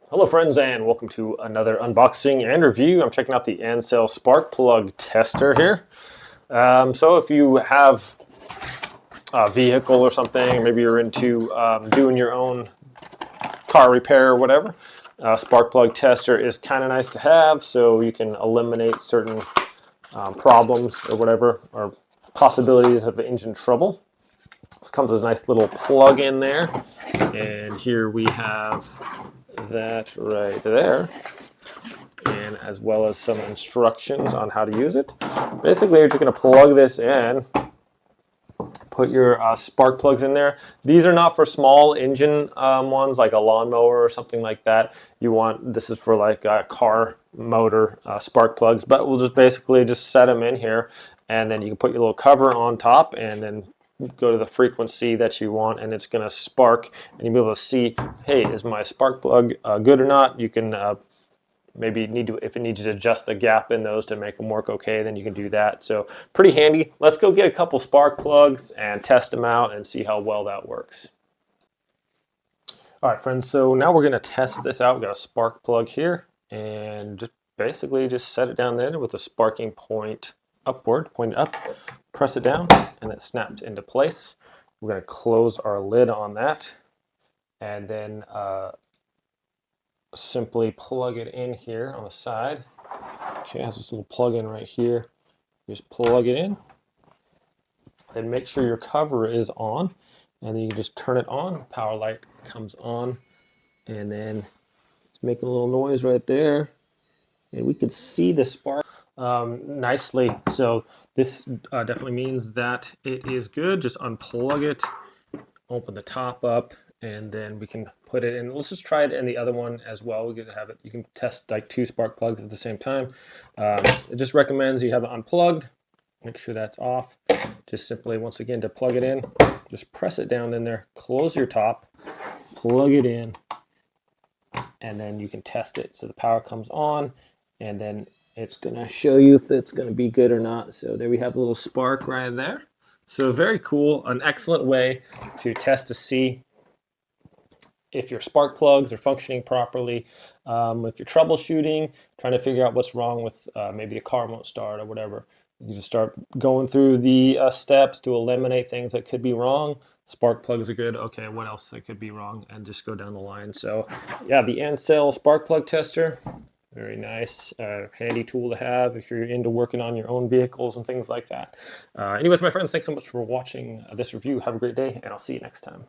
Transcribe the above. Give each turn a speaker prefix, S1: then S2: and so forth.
S1: Hello friends and welcome to another unboxing and review. I'm checking out the ANCEL spark plug tester here. So if you have a vehicle or something, maybe you're into doing your own car repair or whatever, spark plug tester is kind of nice to have so you can eliminate certain problems or whatever, or possibilities of engine trouble. This comes with a nice little plug in there, and here we have that right there, and as well as some instructions on how to use it. Basically, you're just going to plug this in, put your spark plugs in there. These are not for small engine ones like a lawnmower or something like that. This is for like a car motor spark plugs, but we'll just basically just set them in here, and then you can put your little cover on top and then go to the frequency that you want, and it's going to spark, and you'll be able to see, hey, is my spark plug good or not? You can maybe if it needs to adjust the gap in those to make them work okay, then you can do that. So pretty handy. Let's go get a couple spark plugs and test them out and see how well that works. All right, friends, so now we're going to test this out. We've got a spark plug here, and just basically just set it down there with the sparking point upward, pointed up, press it down, and it snaps into place. We're going to close our lid on that, and then simply plug it in here on the side. Okay, it has this little plug in right here. Just plug it in, then make sure your cover is on, and then you just turn it on. The power light comes on, and then it's making a little noise right there, and we can see the spark nicely. So this definitely means that it is good. Just unplug it, open the top up, and then we can put it in. Let's just try it in the other one as well. We could have it. You can test like 2 spark plugs at the same time. It just recommends you have it unplugged. Make sure that's off. Just simply, once again, to plug it in, just press it down in there, close your top, plug it in, and then you can test it. So the power comes on, and then it's going to show you if it's going to be good or not. So there we have a little spark right there. So very cool, an excellent way to test to see if your spark plugs are functioning properly. If you're troubleshooting, trying to figure out what's wrong with maybe a car won't start or whatever, you just start going through the steps to eliminate things that could be wrong. Spark plugs are good. Okay, what else that could be wrong? And just go down the line. So yeah, the ANCEL spark plug tester, very nice, handy tool to have if you're into working on your own vehicles and things like that. Anyways, my friends, thanks so much for watching this review. Have a great day, and I'll see you next time.